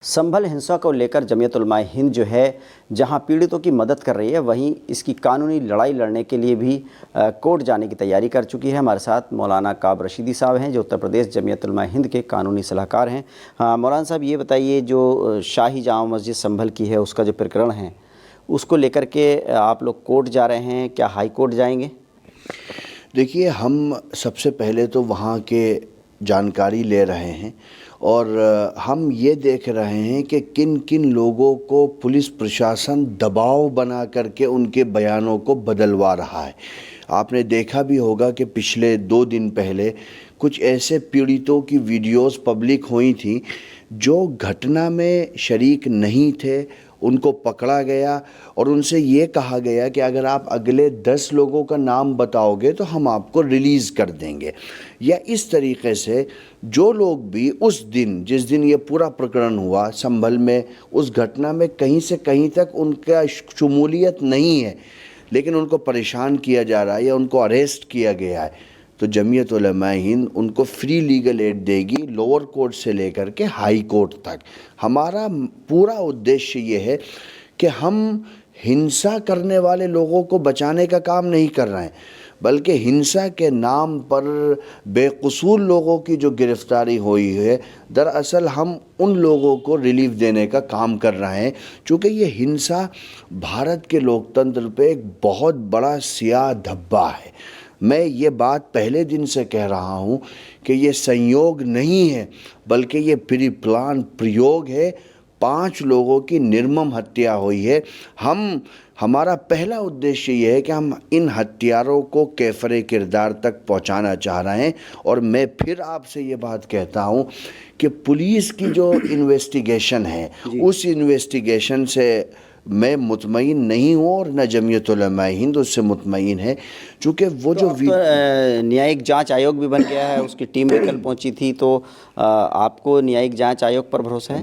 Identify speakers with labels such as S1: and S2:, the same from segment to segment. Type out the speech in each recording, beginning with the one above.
S1: संभल हिंसा को लेकर जमीयत उलमाए हिंद जो है जहां पीड़ितों की मदद कर रही है, वहीं इसकी कानूनी लड़ाई लड़ने के लिए भी कोर्ट जाने की तैयारी कर चुकी है। हमारे साथ मौलाना काब रशीदी साहब हैं जो उत्तर प्रदेश जमीयत उलमाए हिंद के कानूनी सलाहकार हैं। मौलाना साहब, ये बताइए, जो शाही जामा मस्जिद संभल की है उसका जो प्रकरण है उसको लेकर के आप लोग कोर्ट जा रहे हैं, क्या हाई कोर्ट जाएंगे?
S2: देखिए, हम सबसे पहले तो वहाँ के जानकारी ले रहे हैं और हम ये देख रहे हैं कि किन किन लोगों को पुलिस प्रशासन दबाव बना करके उनके बयानों को बदलवा रहा है। आपने देखा भी होगा कि पिछले 2 दिन पहले कुछ ऐसे पीड़ितों की वीडियोस पब्लिक हुई थी जो घटना में शरीक नहीं थे, उनको पकड़ा गया और उनसे ये कहा गया कि अगर आप अगले 10 लोगों का नाम बताओगे तो हम आपको रिलीज़ कर देंगे। या इस तरीक़े से जो लोग भी उस दिन, जिस दिन ये पूरा प्रकरण हुआ संभल में, उस घटना में कहीं से कहीं तक उनका शमूलियत नहीं है, लेकिन उनको परेशान किया जा रहा है या उनको अरेस्ट किया गया है, तो जमीयत उलमाए हिंद उनको फ्री लीगल एड देगी, लोअर कोर्ट से लेकर के हाई कोर्ट तक। हमारा पूरा उद्देश्य ये है कि हम हिंसा करने वाले लोगों को बचाने का काम नहीं कर रहे हैं, बल्कि हिंसा के नाम पर बेकसूर लोगों की जो गिरफ्तारी हुई है, दरअसल हम उन लोगों को रिलीफ देने का काम कर रहे हैं। चूँकि ये हिंसा भारत के लोकतंत्र पे एक बहुत बड़ा सियाह धब्बा है। मैं ये बात पहले दिन से कह रहा हूँ कि ये संयोग नहीं है, बल्कि ये प्री प्लान प्रयोग है। 5 लोगों की निर्मम हत्या हुई है। हमारा पहला उद्देश्य ये है कि हम इन हत्यारों को कैफरे किरदार तक पहुंचाना चाह रहे हैं। और मैं फिर आपसे ये बात कहता हूं कि पुलिस की जो इन्वेस्टिगेशन है, उस इन्वेस्टिगेशन से मैं मुतमईन नहीं हूँ और न जमीयत उलमाए हिंद उससे मुतमईन है, चूँकि वो
S1: तो
S2: जो
S1: न्यायिक जांच आयोग भी बन गया है, उसकी टीम भी कल पहुंची थी, तो आपको न्यायिक जांच आयोग पर भरोसा है?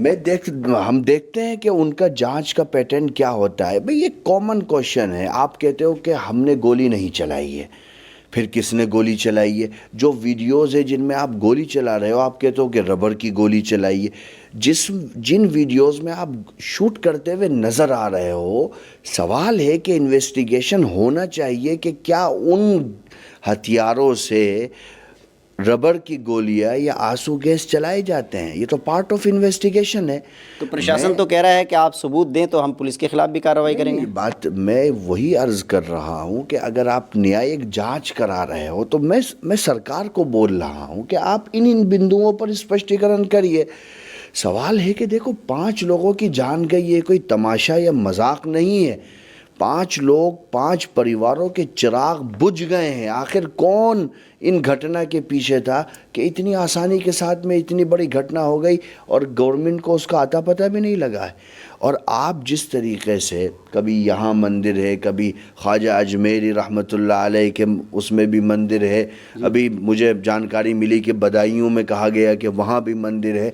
S2: हम देखते हैं कि उनका जांच का पैटर्न क्या होता है। भाई, ये कॉमन क्वेश्चन है। आप कहते हो कि हमने गोली नहीं चलाई है, फिर किसने गोली चलाई है? जो वीडियोस है जिनमें आप गोली चला रहे हो, आप कहते हो कि रबर की गोली चलाई है। जिन वीडियोस में आप शूट करते हुए नज़र आ रहे हो, सवाल है कि इन्वेस्टिगेशन होना चाहिए कि क्या उन हथियारों से रबर की गोलियां या आंसू गैस चलाए जाते हैं। ये तो पार्ट ऑफ इन्वेस्टिगेशन है।
S1: तो प्रशासन तो कह रहा है कि आप सबूत दें तो हम पुलिस के खिलाफ भी कार्रवाई करेंगे।
S2: बात मैं वही अर्ज कर रहा हूँ कि अगर आप न्यायिक जांच करा रहे हो तो मैं सरकार को बोल रहा हूँ कि आप इन बिंदुओं पर स्पष्टीकरण करिए। सवाल है कि देखो, 5 लोगों की जान गई, ये कोई तमाशा या मजाक नहीं है। 5 लोग, 5 परिवारों के चिराग बुझ गए हैं। आखिर कौन इन घटना के पीछे था कि इतनी आसानी के साथ में इतनी बड़ी घटना हो गई और गवर्नमेंट को उसका आता पता भी नहीं लगा है। और आप जिस तरीक़े से, कभी यहाँ मंदिर है, कभी ख्वाजा अजमेरी रहमतुल्लाह अलैह के उसमें भी मंदिर है, अभी मुझे जानकारी मिली कि बदायूं में कहा गया कि वहाँ भी मंदिर है।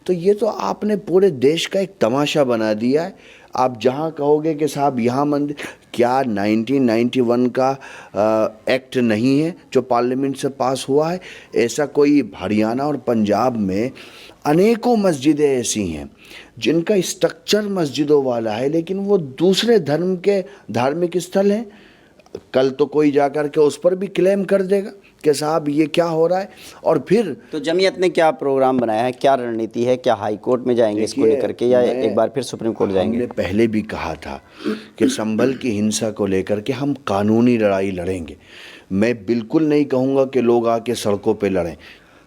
S2: तो ये तो आपने पूरे देश का एक तमाशा बना दिया है। आप जहाँ कहोगे कि साहब यहाँ मंदिर, क्या 1991 का एक्ट नहीं है जो पार्लियामेंट से पास हुआ है? ऐसा कोई हरियाणा और पंजाब में अनेकों मस्जिदें ऐसी हैं जिनका स्ट्रक्चर मस्जिदों वाला है, लेकिन वो दूसरे धर्म के धार्मिक स्थल हैं। कल तो कोई जाकर के उस पर भी क्लेम कर देगा कि साहब ये क्या हो रहा है। और फिर
S1: तो जमीयत ने क्या प्रोग्राम बनाया है, क्या रणनीति है? क्या हाई कोर्ट में जाएंगे इसको लेकर के, या एक बार फिर सुप्रीम कोर्ट जाएंगे?
S2: हमने पहले भी कहा था कि संभल की हिंसा को लेकर के हम कानूनी लड़ाई लड़ेंगे। मैं बिल्कुल नहीं कहूँगा कि लोग आके सड़कों पे लड़ें।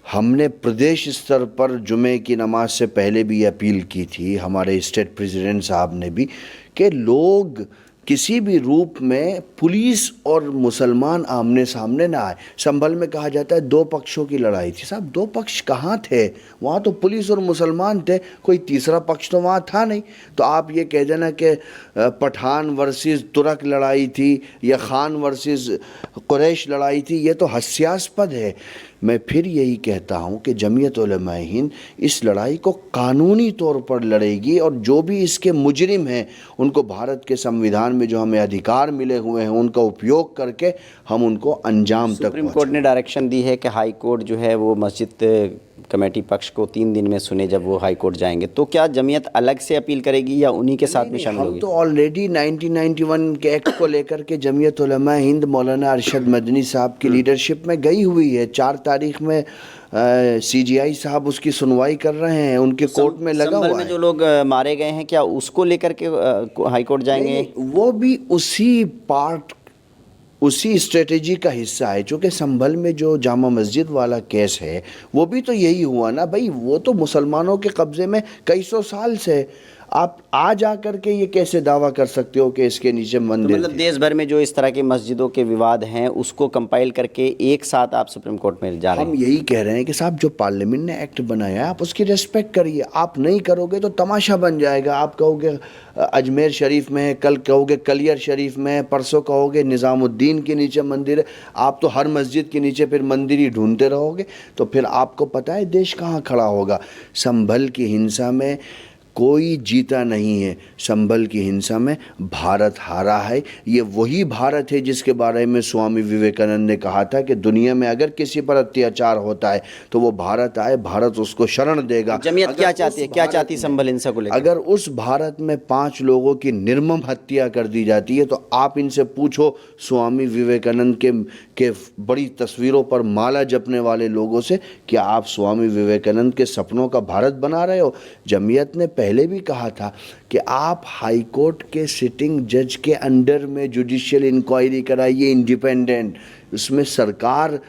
S2: हमने प्रदेश स्तर पर जुमे की नमाज से पहले भी अपील की थी, हमारे स्टेट प्रेसिडेंट साहब ने भी, कि लोग किसी भी रूप में पुलिस और मुसलमान आमने सामने ना आए। संभल में कहा जाता है 2 पक्षों की लड़ाई थी। साहब, 2 पक्ष कहाँ थे? वहाँ तो पुलिस और मुसलमान थे, कोई तीसरा पक्ष तो वहाँ था नहीं। तो आप ये कह देना कि पठान वर्सेस तुर्क लड़ाई थी या खान वर्सेस कुरैश लड़ाई थी, ये तो हास्यास्पद है। मैं फिर यही कहता हूँ कि जमीयत उलमाए हिंद इस लड़ाई को कानूनी तौर पर लड़ेगी और जो भी इसके मुजरिम हैं उनको भारत के संविधान में जो हमें अधिकार मिले हुए हैं उनका उपयोग करके हम उनको अंजाम तक
S1: सुप्रीम कोर्ट ने डायरेक्शन दी है कि हाई कोर्ट जो है वो मस्जिद कमेटी पक्ष को 3 दिन में सुने जब वो हाई कोर्ट जाएंगे, तो क्या जमीयत अलग से अपील करेगी या उन्हीं के साथ में शामिल
S2: हम
S1: होगी?
S2: तो ऑलरेडी 1991 के एक्ट को लेकर के जमीयत उलमा हिंद मौलाना अरशद मदनी साहब की लीडरशिप में गई हुई है। 4 तारीख में CGI साहब उसकी सुनवाई कर रहे हैं, उनके कोर्ट में लगा
S1: संभल
S2: हुआ
S1: में
S2: है।
S1: जो लोग मारे गए हैं, क्या उसको लेकर के हाई कोर्ट जाएंगे?
S2: वो भी उसी स्ट्रेटेजी का हिस्सा है। चूँकि संभल में जो जामा मस्जिद वाला केस है वो भी तो यही हुआ ना भाई, वो तो मुसलमानों के कब्ज़े में कई सौ साल से। आप आज आकर के ये कैसे दावा कर सकते हो कि इसके नीचे
S1: तो
S2: मंदिर
S1: मतलब
S2: थे?
S1: देश भर में जो इस तरह के मस्जिदों के विवाद हैं उसको कंपाइल करके एक साथ आप सुप्रीम कोर्ट में जा रहे
S2: हम
S1: हैं?
S2: यही कह रहे हैं कि साहब जो पार्लियामेंट ने एक्ट बनाया है आप उसकी रेस्पेक्ट करिए। आप नहीं करोगे तो तमाशा बन जाएगा। आप कहोगे अजमेर शरीफ में है, कल कहोगे कलियर शरीफ में है, परसों कहोगे निज़ामुद्दीन के नीचे मंदिर है। आप तो हर मस्जिद के नीचे फिर मंदिर ही ढूंढते रहोगे, तो फिर आपको पता है देश कहाँ खड़ा होगा। संभल की हिंसा में कोई जीता नहीं है, संभल की हिंसा में भारत हारा है। ये वही भारत है जिसके बारे में स्वामी विवेकानंद ने कहा था कि दुनिया में अगर किसी पर अत्याचार होता है तो वो भारत आए, भारत उसको शरण देगा।
S1: जमीयत क्या चाहती है, क्या चाहती संभल हिंसा को लेकर?
S2: अगर उस भारत में 5 लोगों की निर्मम हत्या कर दी जाती है तो आप इनसे पूछो स्वामी विवेकानंद के बड़ी तस्वीरों पर माला जपने वाले लोगों से, क्या आप स्वामी विवेकानंद के सपनों का भारत बना रहे हो? जमीयत ने पहले भी कहा था कि आप हाई कोर्ट के सिटिंग जज के अंडर में जुडिशियल इंक्वायरी कराइए, इंडिपेंडेंट। उसमें सरकार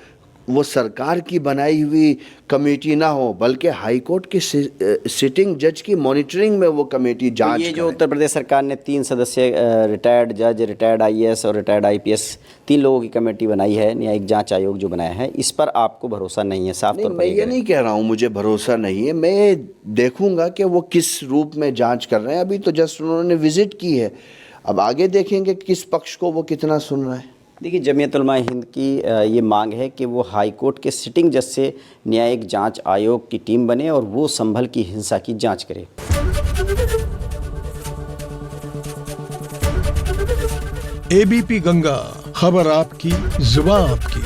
S2: की बनाई हुई कमेटी ना हो, बल्कि हाई कोर्ट के सिटिंग जज की मॉनिटरिंग में वो कमेटी जांच
S1: ये जो
S2: करे।
S1: उत्तर प्रदेश सरकार ने 3 सदस्य रिटायर्ड जज, रिटायर्ड IAS और रिटायर्ड IPS 3 लोगों की कमेटी बनाई है, न्यायिक जांच आयोग जो बनाया है, इस पर आपको भरोसा नहीं है? साफ तौर पर
S2: मैं ये नहीं कह रहा हूँ मुझे भरोसा नहीं है, मैं देखूंगा कि वो किस रूप में जांच कर रहे हैं। अभी तो जस्ट उन्होंने विजिट की है, अब आगे देखेंगे किस पक्ष को वो कितना सुन रहा है।
S1: देखिए, जमीयत उलमा हिंद की ये मांग है कि वो हाई कोर्ट के सिटिंग जज से न्यायिक जांच आयोग की टीम बने और वो संभल की हिंसा की जांच करे।
S3: ABP गंगा, खबर आपकी, जुबान आपकी।